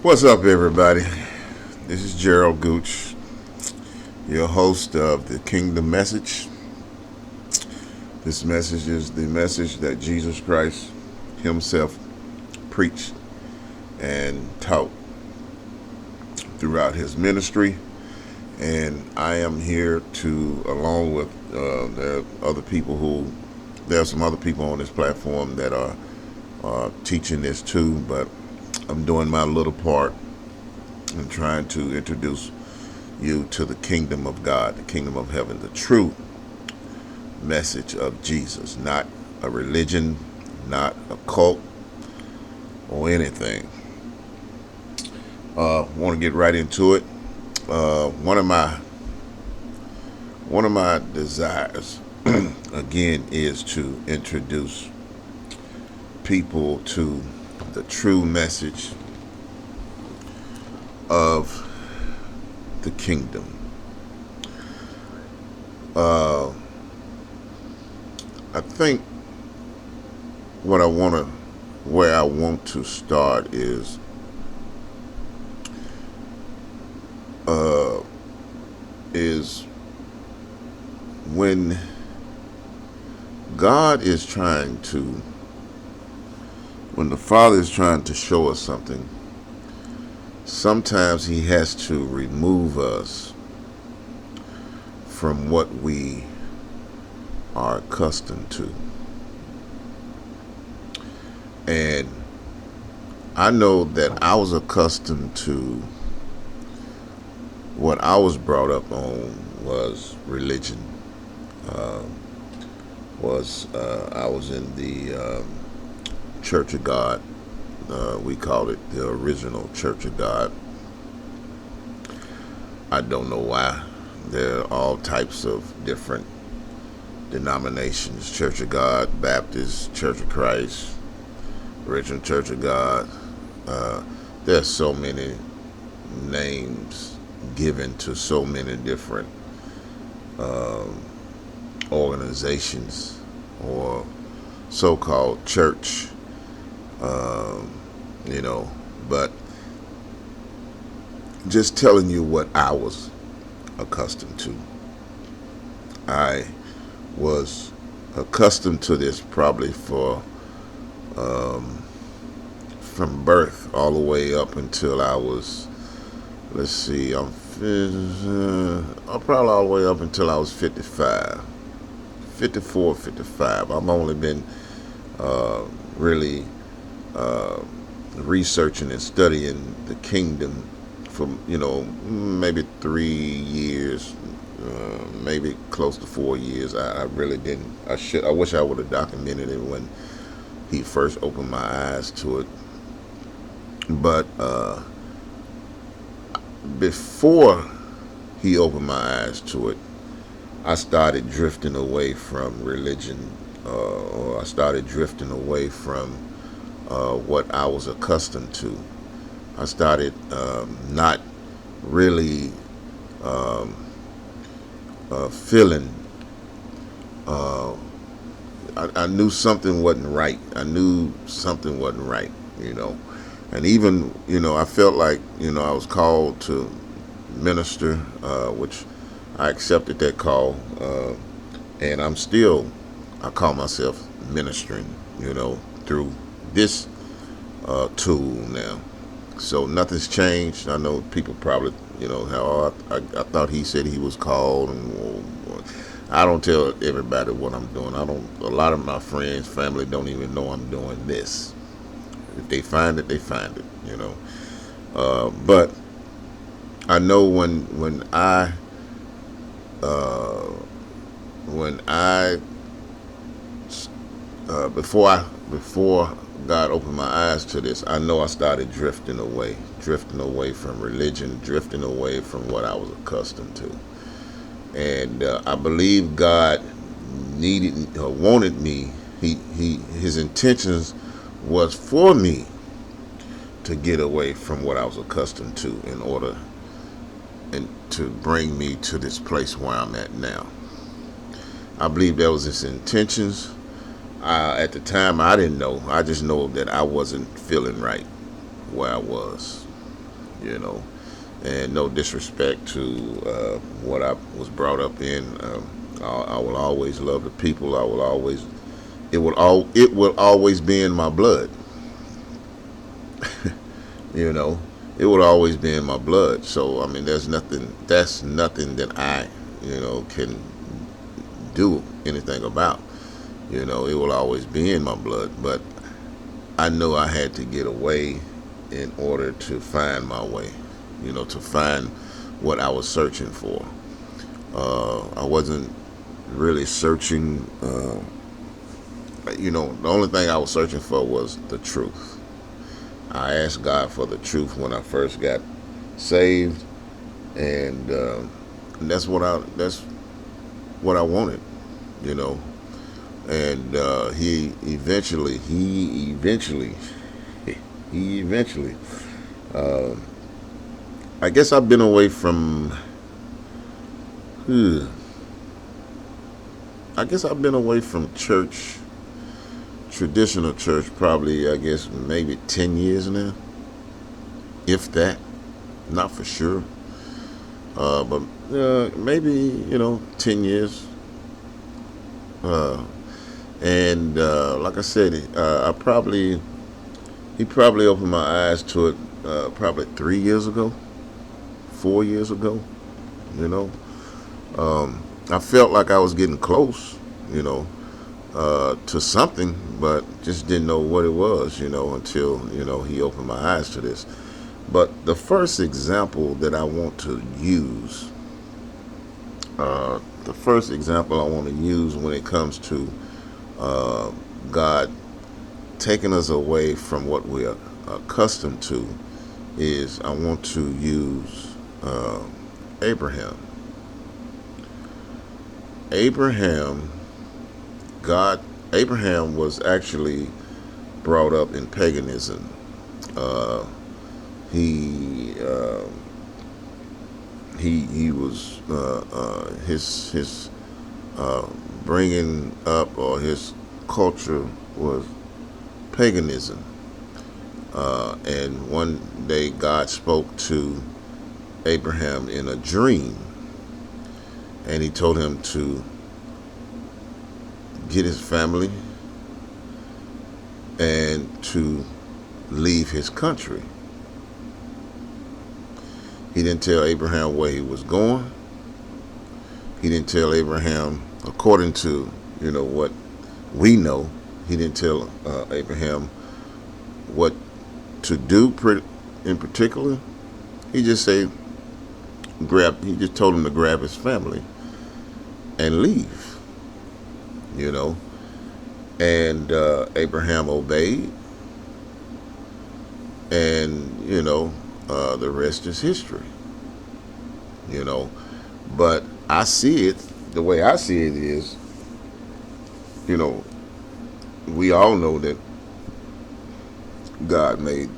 What's up, everybody? This is Gerald Gooch, your host of the Kingdom Message. This message is the message that Jesus Christ Himself preached and taught throughout His ministry. And I am here to, along with there are some other people on this platform that are teaching this too, but I'm doing my little part and trying to introduce you to the kingdom of God, the kingdom of heaven, the true message of Jesus, not a religion, not a cult or anything. Want to get right into it. One of my desires, again, is to introduce people to the true message of the kingdom. Uh, I think where I want to start uh, is when God is trying to, when the Father is trying to show us something. Sometimes He has to remove us from what we are accustomed to. And I know that I was accustomed to what I was brought up on was religion. Uh, I was in the Church of God. We called it the original Church of God. I don't know why. There are all types of different denominations: Church of God, Baptist, Church of Christ, Original Church of God. Uh, there's so many names given to so many different um, organizations or so-called church, um, you know. But just telling you what I was accustomed to. I was accustomed to this probably for um, from birth all the way up until I was, let's see, I'm probably all the way up until I was 55, 54, 55. I've only been really uh, researching and studying the kingdom for maybe 3 years, maybe close to 4 years. I really didn't. I wish I would have documented it when He first opened my eyes to it. But before He opened my eyes to it, I started drifting away from religion, or I started drifting away from what I was accustomed to. I started not really um, feeling. Uh, I knew something wasn't right. I knew something wasn't right, you know. And even, I felt like, I was called to minister, which I accepted that call. And I call myself ministering, through this tool now. So nothing's changed. I know people probably, how I thought he said he was called, and I don't tell everybody what I'm doing. I don't. A lot of my friends, family don't even know I'm doing this. If they find it, they find it. But I know uh, when I before God opened my eyes to this, I know I started drifting away from religion, drifting away from what I was accustomed to, and I believe God wanted me. His intentions was for me to get away from what I was accustomed to in order and to bring me to this place where I'm at now. I believe that was his intentions. At the time, I didn't know. I just know that I wasn't feeling right where I was. you know. And no disrespect to what I was brought up in. I will always love the people. I will always it will always be in my blood. You know, it will always be in my blood. So I mean, that's nothing that I can do anything about. You know, it will always be in my blood. But I know I had to get away in order to find my way. To find what I was searching for. I wasn't really searching. The only thing I was searching for was the truth. I asked God for the truth when I first got saved, and that's what I wanted. You know, and he eventually. Uh, I guess I've been away from. hmm, I guess I've been away from church, traditional church, probably, I guess, maybe 10 years now, if that. Not for sure. But maybe, 10 years. Uh, and like I said, he probably opened my eyes to it probably 3 years ago, 4 years ago, you know. I felt like I was getting close, you know, to something, but just didn't know what it was, until, he opened my eyes to this. But the first example that I want to use, the first example I want to use when it comes to uh, God taking us away from what we are accustomed to, is I want to use Abraham. Abraham, God, Abraham was actually brought up in paganism. Uh, he he was his uh, bringing up, or his culture was paganism. And one day God spoke to Abraham in a dream, and he told him to get his family and to leave his country. He didn't tell Abraham where he was going. He didn't tell Abraham, according to what we know, he didn't tell Abraham what to do in particular. He just said he just told him to grab his family and leave. You know, and Abraham obeyed, and the rest is history. You know, but I see it the way I see it is, you know, we all know that God made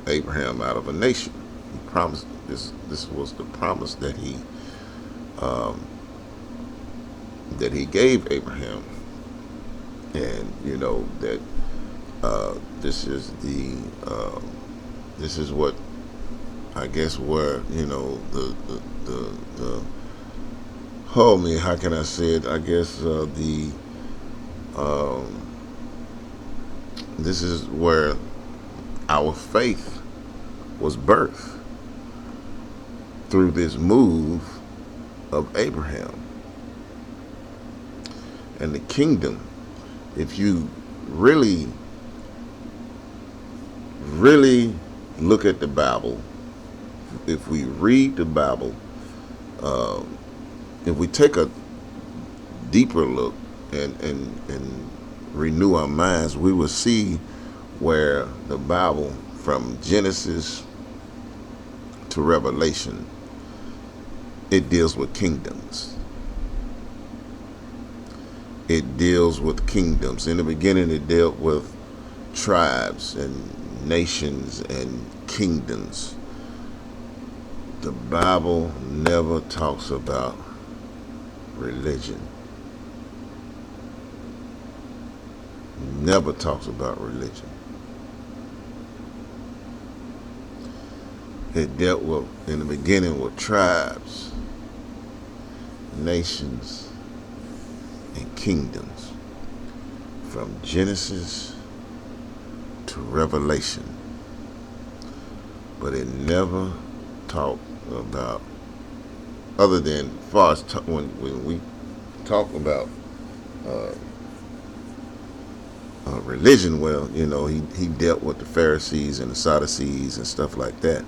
Abraham out of a nation. He promised this. This was the promise um, that he gave Abraham, and that this is this is what, I guess, where the oh man, how can I say it? I guess the um, this is where our faith was birthed, through this move of Abraham. And the kingdom, if you really, really look at the Bible, if we read the Bible, um, if we take a deeper look and renew our minds, we will see where the Bible, from Genesis to Revelation, it deals with kingdoms. It deals with kingdoms. In the beginning, it dealt with tribes and nations and kingdoms. The Bible never talks about religion. Never talks about religion. It dealt with, in the beginning, with tribes, nations, and kingdoms, from Genesis to Revelation. But it never talked about, other than far as when we talk about uh, religion, well, he dealt with the Pharisees and the Sadducees and stuff like that.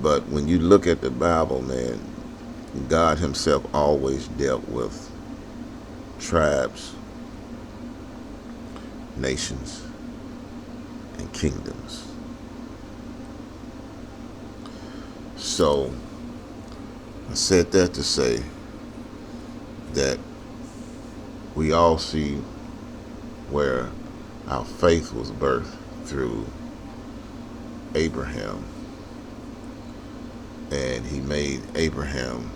But when you look at the Bible, man, God himself always dealt with tribes, nations, and kingdoms. So I said that to say that we all see where our faith was birthed through Abraham. And he made Abraham,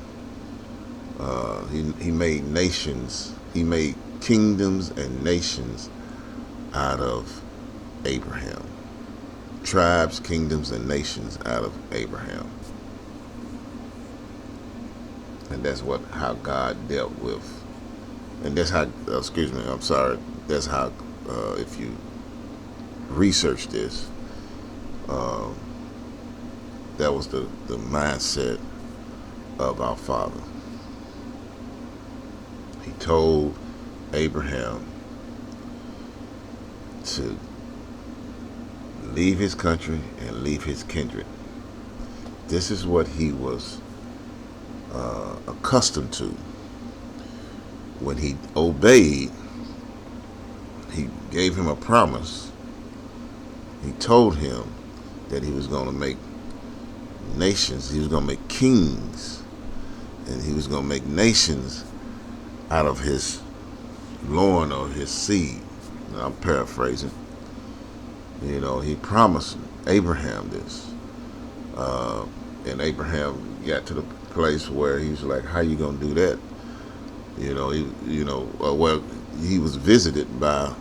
he made nations, he made kingdoms and nations out of Abraham. Tribes, kingdoms, and nations out of Abraham. And that's how God dealt with, and that's how, excuse me, I'm sorry, that's how, if you research this, uh, that was the mindset of our Father. He told Abraham to leave his country and leave his kindred. This is what he was accustomed to. When he obeyed, he gave him a promise. He told him that he was going to make nations, he was going to make kings, and he was going to make nations out of his loin or his seed. And I'm paraphrasing. He promised Abraham this. And Abraham got to the place where he was like, how you going to do that? Well, he was visited by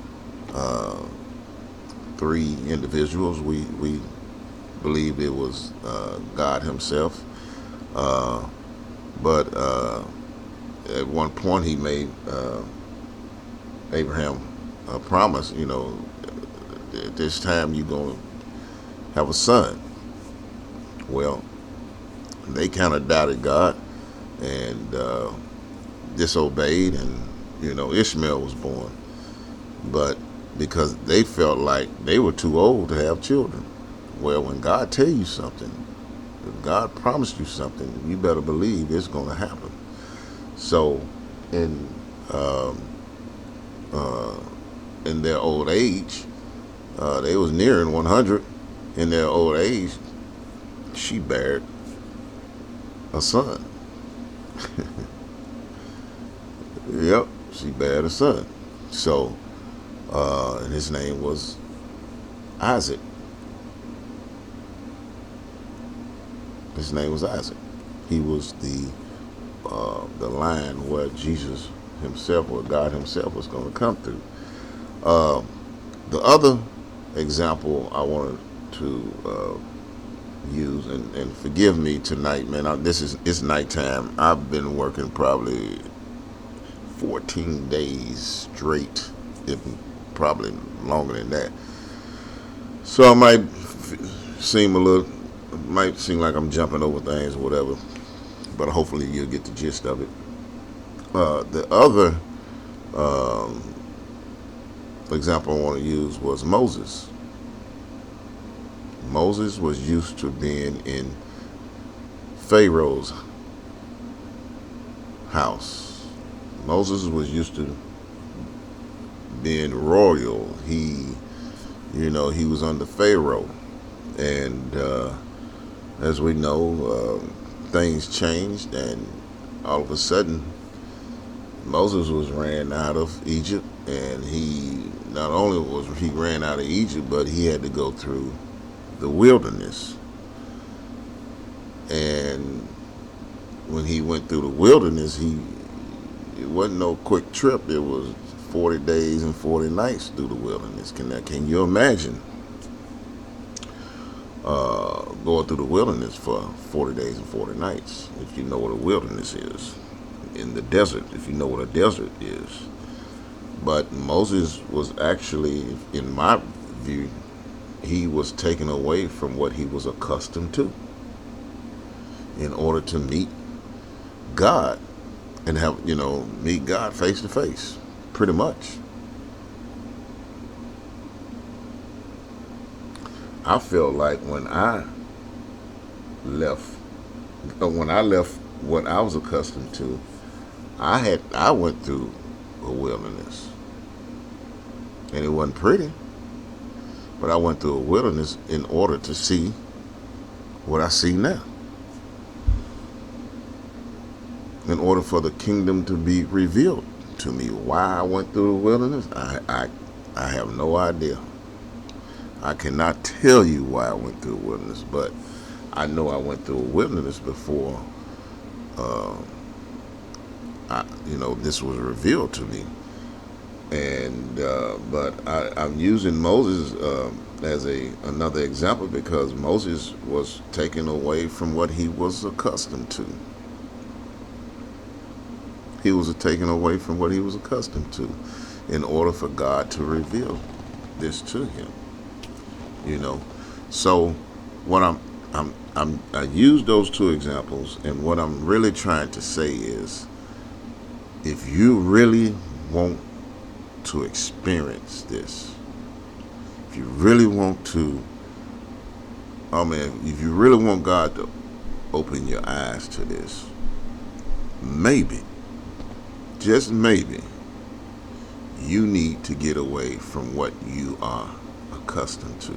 three individuals. We believed it was God himself. But at one point he made Abraham a promise, at this time you're going to have a son. Well, they kind of doubted God and disobeyed, and Ishmael was born. But because they felt like they were too old to have children. Well, when God tell you something, if God promised you something, you better believe it's going to happen. So, in their old age, they was nearing 100. In their old age, she bared a son. Yep, she bared a son. So, and his name was Isaac. His name was Isaac. He was the line where Jesus himself, or God himself, was going to come through. The other example I wanted to use, and forgive me tonight, man. It's nighttime. I've been working probably 14 days straight, if probably longer than that. So I might seem like I'm jumping over things or whatever, but hopefully you'll get the gist of it. The other example I want to use was Moses. Moses was used to being in Pharaoh's house. Moses was used to being royal. He was under Pharaoh, and as we know, things changed, and all of a sudden, Moses was ran out of Egypt, and he not only was he ran out of Egypt, but he had to go through the wilderness. And when he went through the wilderness, it wasn't no quick trip. It was 40 days and 40 nights through the wilderness. Can you imagine going through the wilderness for 40 days and 40 nights, if you know what a wilderness is. In the desert, if you know what a desert is. But Moses was actually, in my view, he was taken away from what he was accustomed to in order to meet God and have, meet God face to face, pretty much. I felt like left, when I left what I was accustomed to, I went through a wilderness, and it wasn't pretty, but I went through a wilderness in order to see what I see now. In order for the kingdom to be revealed to me. Why I went through the wilderness, I have no idea. I cannot tell you why I went through the wilderness, but I know I went through a wilderness before uh, this was revealed to me. And but I'm using Moses as another example because Moses was taken away from what he was accustomed to. He was taken away from what he was accustomed to in order for God to reveal this to him. You know, so what I use those two examples, and what I'm really trying to say is, if you really want to experience this, if you really want to, if you really want God to open your eyes to this, maybe, just maybe, you need to get away from what you are accustomed to.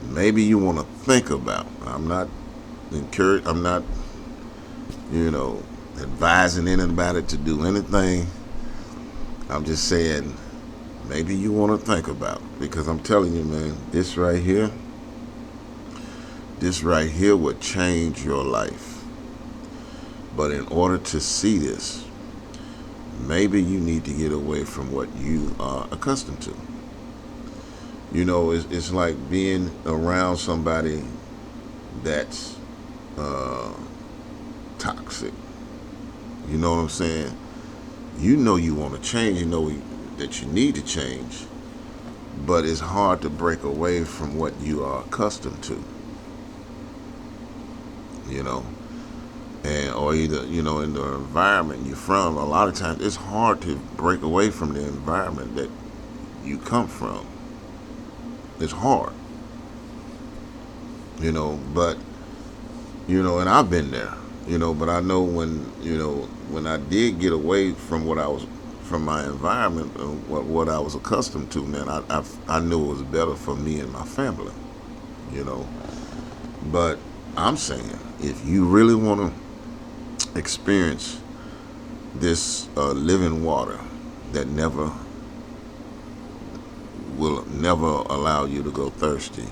Maybe you want to think about, I'm not advising anybody to do anything. I'm just saying, maybe you want to think about, because I'm telling you, man, this right here would change your life. But in order to see this, maybe you need to get away from what you are accustomed to. It's like being around somebody that's toxic. You know what I'm saying? You want to change, that you need to change, but it's hard to break away from what you are accustomed to. And or either in the environment you're from, a lot of times it's hard to break away from the environment that you come from. It's hard, but and I've been there, but I know when I did get away from from my environment, what I was accustomed to, man, I knew it was better for me and my family, you know. But I'm saying, if you really want to experience this living water that will never allow you to go thirsty,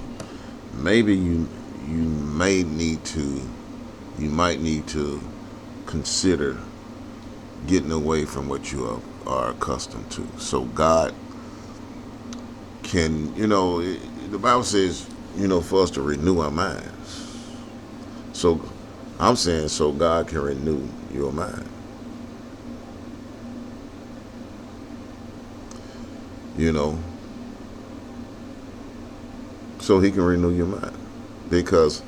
maybe you might need to consider getting away from what you are accustomed to, so God can, the Bible says, for us to renew our minds. So I'm saying, so God can renew your mind. So he can renew your mind. Because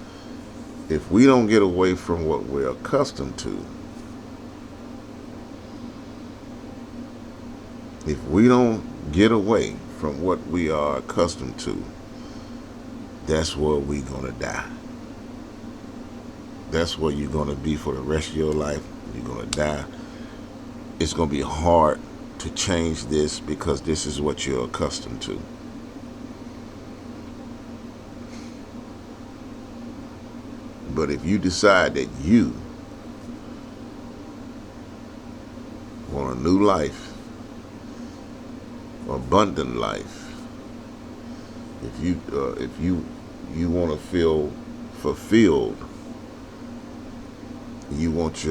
if we don't get away from what we're accustomed to, if we don't get away from what we are accustomed to, that's where we're going to die. That's where you're going to be for the rest of your life. You're going to die. It's going to be hard to change this because this is what you're accustomed to. But if you decide that you want a new life, abundant life, if you want to feel fulfilled, you want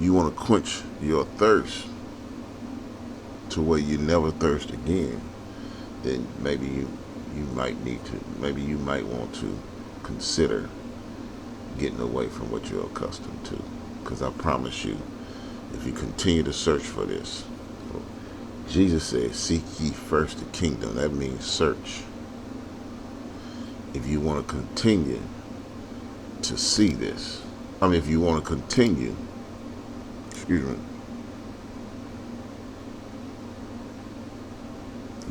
you want to quench your thirst, to where you never thirst again, then maybe you might need to, maybe you might want to consider getting away from what you're accustomed to. Because I promise you, if you continue to search for this, Jesus said, seek ye first the kingdom. That means search. If you want to continue to see this, if you want to continue, excuse me,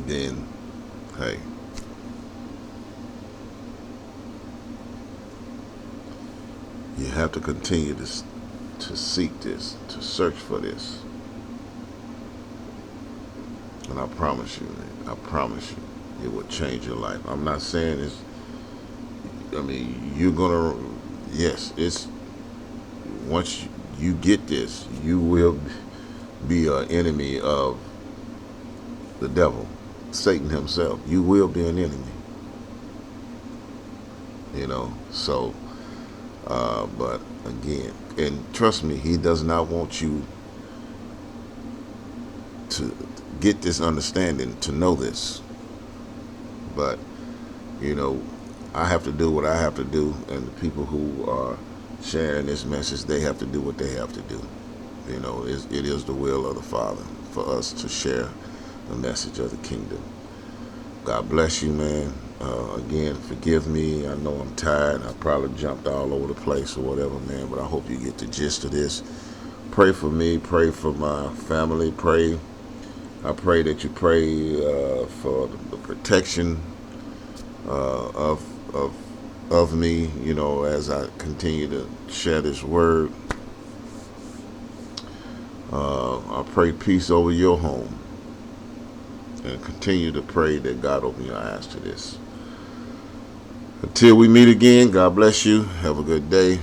then, hey, you have to continue to seek this, to search for this. And I promise you, man, I promise you, it will change your life. I'm not saying it's, you're going to, yes, it's, once you get this, you will be an enemy of the devil, Satan himself. You will be an enemy. So, but again, and trust me, he does not want you to get this understanding, to know this. But, I have to do what I have to do, and the people who are sharing this message, they have to do what they have to do. It is the will of the Father for us to share the message of the kingdom. God bless you, man. Again, forgive me. I know I'm tired. I probably jumped all over the place or whatever, man, but I hope you get the gist of this. Pray for me. Pray for my family. I pray that you pray for the protection of me, as I continue to share this word. I pray peace over your home, and continue to pray that God open your eyes to this. Until we meet again, God bless you. Have a good day.